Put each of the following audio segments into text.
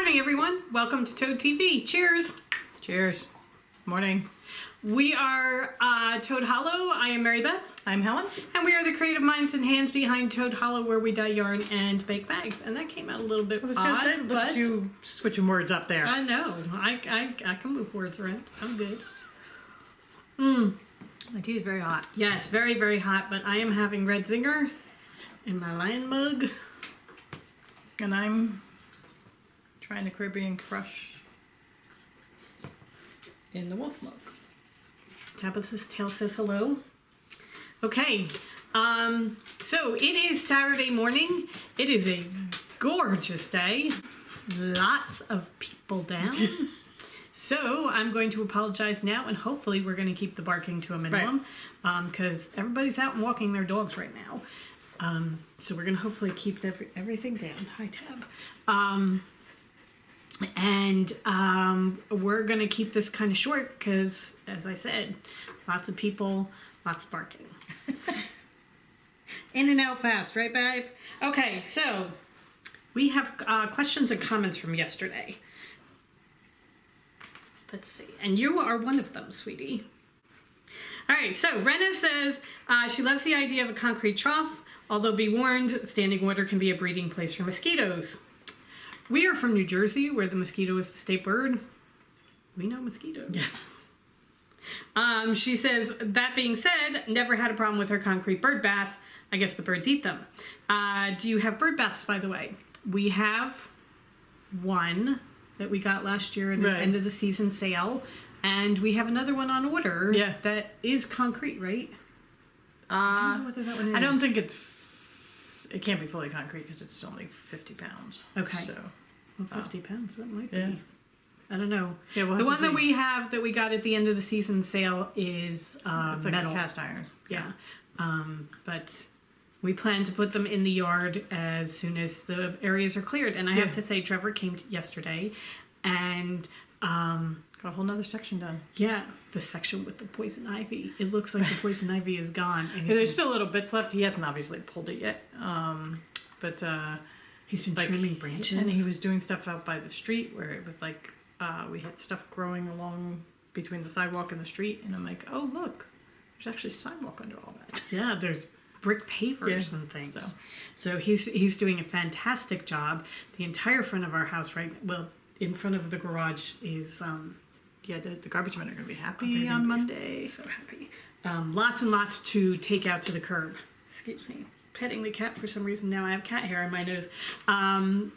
morning, everyone. Welcome to Toad TV. Cheers. Cheers. Morning. We are Toad Hollow. I am Mary Beth. I'm Helen. And we are the creative minds and hands behind Toad Hollow, where we dye yarn and bake bags. And that came out a little bit odd, but you switching words up there. I know. I can move words around. I'm good. My tea is very hot. Yes, very, very hot. But I am having Red Zinger in my lion mug. And I'm trying the Caribbean Crush in the wolf mug. Tabitha's tail says hello. Okay, so it is Saturday morning. It is a gorgeous day. Lots of people down. So I'm going to apologize now, and hopefully we're going to keep the barking to a minimum, because everybody's out and walking their dogs right now. So we're going to hopefully keep everything down. Hi, Tab. And we're going to keep this kind of short because, as I said, lots of people, lots of barking. In and out fast, right, babe? Okay, so we have questions and comments from yesterday. Let's see. And you are one of them, sweetie. All right, so Renna says she loves the idea of a concrete trough, although be warned, standing water can be a breeding place for mosquitoes. We are from New Jersey, where the mosquito is the state bird. We know mosquitoes. Yeah. She says, that being said, never had a problem with her concrete bird bath. I guess the birds eat them. Do you have bird baths, by the way? We have one that we got last year at the end of the season sale. And we have another one on order that is concrete, right? I don't know whether that one is. I don't think it can't be fully concrete because it's only 50 pounds. Okay. So, well, 50 pounds, that might be. Yeah. I don't know. Yeah, the one that we have that we got at the end of the season sale is it's like metal. a cast iron. Yeah. But we plan to put them in the yard as soon as the areas are cleared. And I have to say, Trevor came yesterday and got a whole nother section done. Yeah, the section with the poison ivy. It looks like the poison ivy is gone. And there's still little bits left. He hasn't obviously pulled it yet. But he's been trimming branches. And he was doing stuff out by the street where it was like, we had stuff growing along between the sidewalk and the street. And I'm like, oh, look, there's actually a sidewalk under all that. Yeah, there's brick pavers and things. So he's doing a fantastic job. The entire front of our house, in front of the garage is... the garbage men are going to be happy on Monday. So happy. Lots and lots to take out to the curb. Excuse me. Petting the cat for some reason. Now I have cat hair on my nose.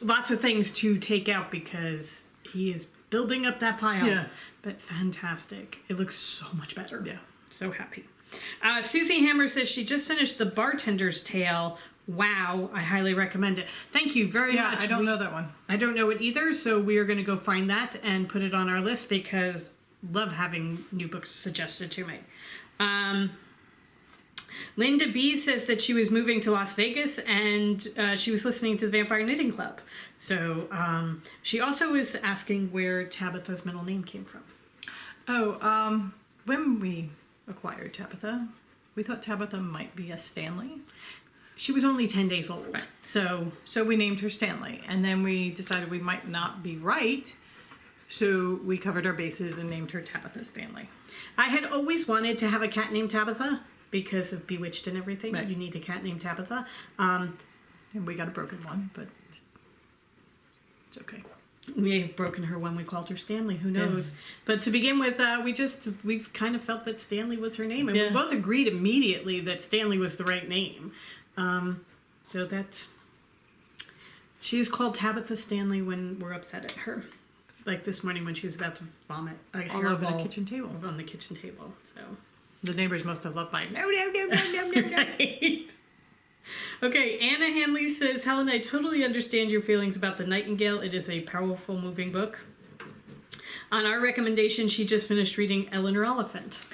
Lots of things to take out because he is building up that pile. Yeah. But fantastic. It looks so much better. Yeah. So happy. Susie Hammer says she just finished The Bartender's Tale. Wow, I highly recommend it. Thank you very much. I don't know that one. I don't know it either, so we are going to go find that and put it on our list because love having new books suggested to me. Linda B says that she was moving to Las Vegas and she was listening to the Vampire Knitting Club. So she also was asking where Tabitha's middle name came from. Oh, when we acquired Tabitha, we thought Tabitha might be a Stanley. She was only 10 days old. Right. So we named her Stanley. And then we decided we might not be right. So we covered our bases and named her Tabitha Stanley. I had always wanted to have a cat named Tabitha because of Bewitched and everything. Right. You need a cat named Tabitha. And we got a broken one, but it's okay. We have broken her when we called her Stanley. Who knows? Yeah. But to begin with, we kind of felt that Stanley was her name. And we both agreed immediately that Stanley was the right name. So that she is called Tabitha Stanley when we're upset at her. Like this morning when she was about to vomit all over the kitchen table. On the kitchen table. So the neighbors must have loved my no. Right. Okay, Anna Hanley says, Helen, I totally understand your feelings about The Nightingale. It is a powerful, moving book. On our recommendation, she just finished reading Eleanor Oliphant.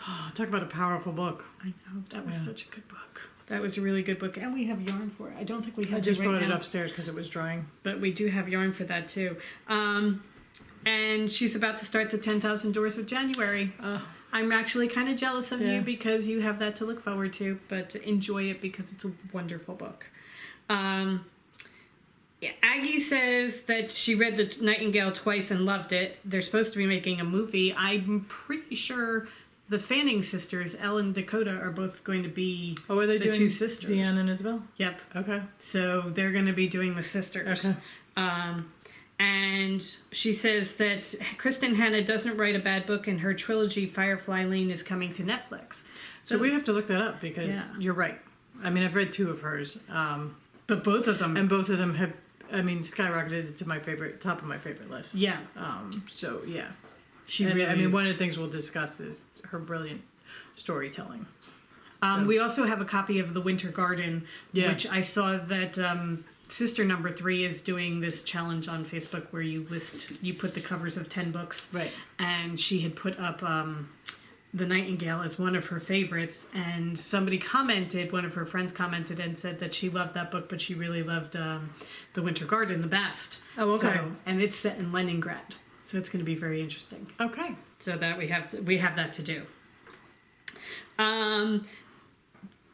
Oh, talk about a powerful book. I know, that was such a good book. That was a really good book, and we have yarn for it. I don't think we have I just brought it upstairs because it was drying. But we do have yarn for that, too. And she's about to start the 10,000 Doors of January. I'm actually kind of jealous of you because you have that to look forward to, but enjoy it because it's a wonderful book. Aggie says that she read The Nightingale twice and loved it. They're supposed to be making a movie. I'm pretty sure the Fanning sisters, Elle and Dakota, are both going to be Oh, are they the doing two sisters. Deanne and Isabel? Yep. Okay. So they're going to be doing the sisters. Okay. And she says that Kristen Hanna doesn't write a bad book, and her trilogy Firefly Lane is coming to Netflix. So we have to look that up because you're right. I mean, I've read 2 of hers. But both of them. And both of them have, I mean, skyrocketed to my top of my favorite list. Yeah. So, yeah. She really is. One of the things we'll discuss is her brilliant storytelling. We also have a copy of The Winter Garden, Yeah. which I saw that Sister Number 3 is doing this challenge on Facebook where you put the covers of 10 books. Right. And she had put up The Nightingale as one of her favorites, and somebody commented, one of her friends commented and said that she loved that book, but she really loved The Winter Garden the best. Oh, okay. So, and it's set in Leningrad, so it's going to be very interesting. Okay. So that we have that to do.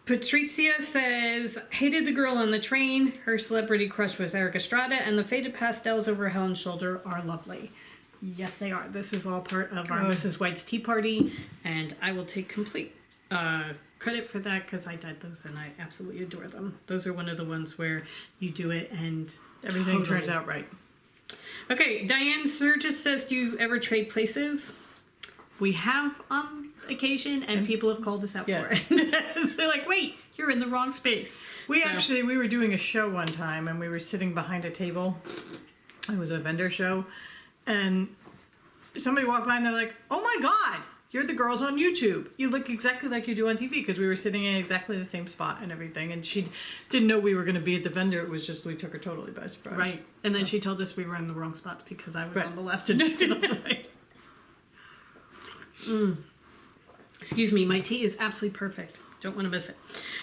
Patricia says, hated the girl on the train. Her celebrity crush was Eric Estrada, and the faded pastels over Helen's shoulder are lovely. Yes, they are. This is all part of our Mrs. White's Tea Party, and I will take complete credit for that because I dyed those and I absolutely adore them. Those are one of the ones where you do it and Everything turns out right. Okay, Diane Surgis says, do you ever trade places? We have on occasion, and people have called us out for it. They're like, wait, you're in the wrong space. We were doing a show one time, and we were sitting behind a table. It was a vendor show, and somebody walked by, and they're like, oh my God, you're the girls on YouTube. You look exactly like you do on TV, because we were sitting in exactly the same spot and everything, and she didn't know we were going to be at the vendor. It was just, we took her totally by surprise. Right, and then she told us we were in the wrong spots because I was on the left and she was on the right. Excuse me, my tea is absolutely perfect. Don't want to miss it.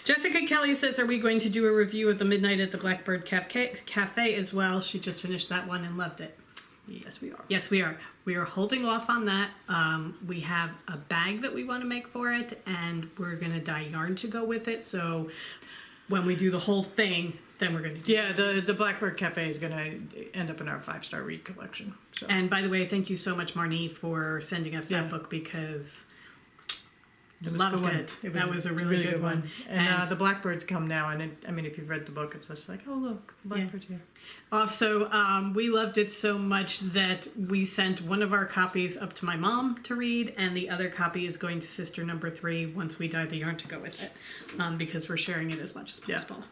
Jessica Kelly says, are we going to do a review of The Midnight at the Blackbird Cafe as well? She just finished that one and loved it. Yes, we are. Yes, we are. We are holding off on that. We have a bag that we want to make for it, and we're going to dye yarn to go with it. So when we do the whole thing, then we're going to do it. The Blackbird Cafe is going to end up in our 5-star read collection. So. And by the way, thank you so much, Marnie, for sending us that book because loved it. That was a really good one. And the Blackbirds come now, and if you've read the book, it's just like, oh look, the Blackbird's here. Also, we loved it so much that we sent one of our copies up to my mom to read, and the other copy is going to Sister Number 3 once we dye the yarn to go with it, because we're sharing it as much as possible.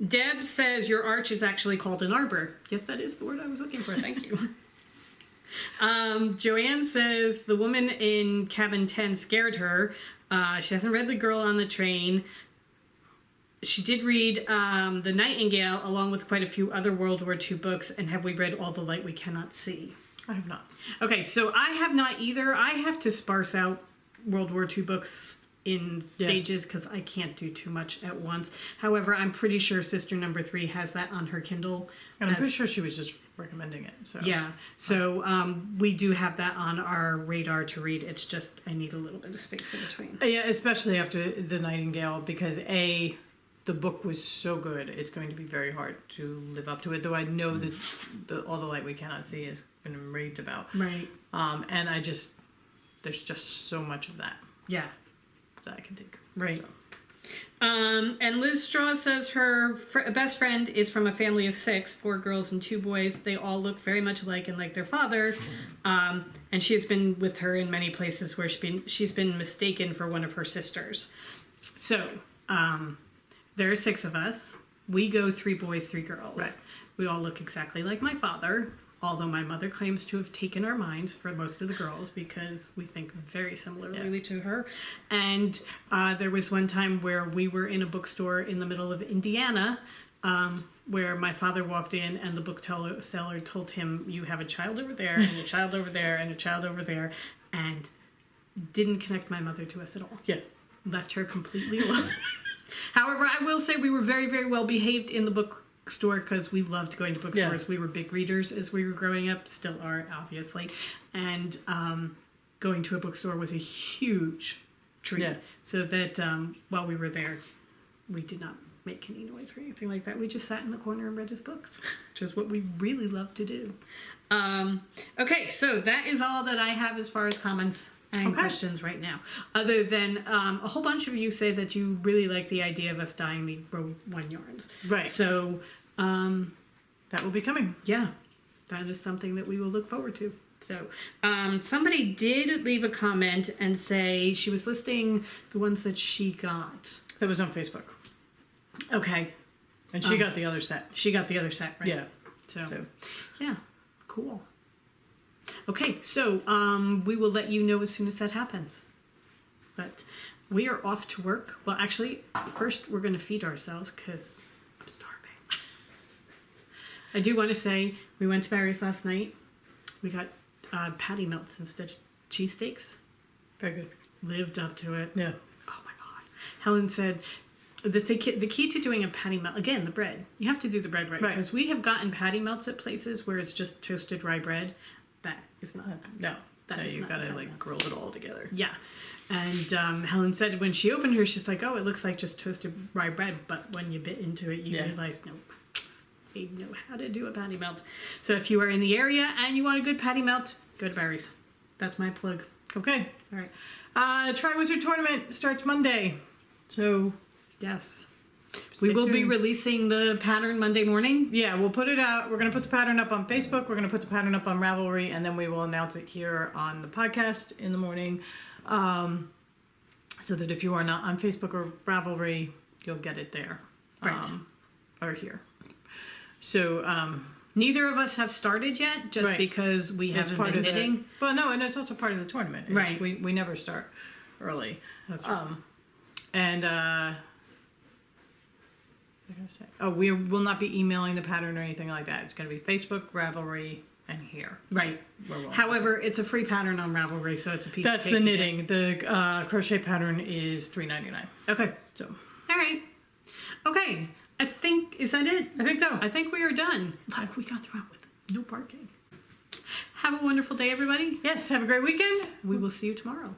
Deb says your arch is actually called an arbor. Yes, that is the word I was looking for. Thank you. Joanne says the woman in cabin 10 scared her. She hasn't read The Girl on the Train. She did read The Nightingale along with quite a few other World War II books. And have we read All the Light We Cannot See? I have not. Okay, so I have not either. I have to sparse out World War II books in stages because I can't do too much at once. However, I'm pretty sure Sister Number 3 has that on her Kindle. And I'm pretty sure she was just recommending it. So yeah, so we do have that on our radar to read. It's just I need a little bit of space in between. Yeah, especially after The Nightingale, because the book was so good. It's going to be very hard to live up to it. Though I know that All the Light We Cannot See has been raved about. Right. And there's just so much of that. Yeah. That I can take. Right. So. And Liz Straw says her best friend is from a family of 6, 4 girls and 2 boys. They all look very much alike and like their father. And she has been with her in many places where she's been mistaken for one of her sisters. So there are 6 of us. We go 3 boys, 3 girls. Right. We all look exactly like my father. Although my mother claims to have taken our minds for most of the girls because we think very similarly to her. And there was one time where we were in a bookstore in the middle of Indiana where my father walked in and the bookseller told him, you have a child over there and a child over there and a child over there, and didn't connect my mother to us at all. Yeah. Left her completely alone. However, I will say we were very, very well behaved in the bookstore because we loved going to bookstores. We were big readers as we were growing up, still are obviously, and going to a bookstore was a huge treat. So that while we were there, we did not make any noise or anything like that. We just sat in the corner and read his books, which is what we really love to do. Okay, so that is all that I have as far as comments and questions right now. Other than a whole bunch of you say that you really like the idea of us dyeing the row 1 yarns. Right. So that will be coming. Yeah, that is something that we will look forward to. So somebody did leave a comment and say she was listing the ones that she got. That was on Facebook. Okay. And she got the other set. She got the other set, right? Yeah. So. Yeah, cool. Okay, so we will let you know as soon as that happens. But we are off to work. Well, actually, first we're going to feed ourselves because I'm starving. I do want to say we went to Barry's last night. We got patty melts instead of cheesesteaks. Very good. Lived up to it. Yeah. Oh my God. Helen said the key to doing a patty melt, again, the bread. You have to do the bread right. Because we have gotten patty melts at places where it's just toasted rye bread. That is not. No. That is you've not got to like grill it all together. Yeah. And Helen said when she opened hers, she's like, oh, it looks like just toasted rye bread. But when you bit into it, you realize, nope. They know how to do a patty melt. So if you are in the area and you want a good patty melt, go to Barry's. That's my plug. Okay. All right. Tri-Wizard Tournament starts Monday. So, yes. We will be releasing the pattern Monday morning. Yeah, we'll put it out. We're going to put the pattern up on Facebook. We're going to put the pattern up on Ravelry. And then we will announce it here on the podcast in the morning. So that if you are not on Facebook or Ravelry, you'll get it there. Right. Or here. So, neither of us have started yet, just because we haven't been knitting. Well, no, and it's also part of the tournament. Right. We never start early. That's right. And, what was I going to say? Oh, we will not be emailing the pattern or anything like that. It's going to be Facebook, Ravelry, and here. Right. However, it's a free pattern on Ravelry, so it's a piece of cake. That's the knitting. The crochet pattern is $3.99. Okay. So. All right. Okay. I think, is that it? I think so. I think we are done. Look, we got through it with no barking. Have a wonderful day, everybody. Yes, have a great weekend. We will see you tomorrow.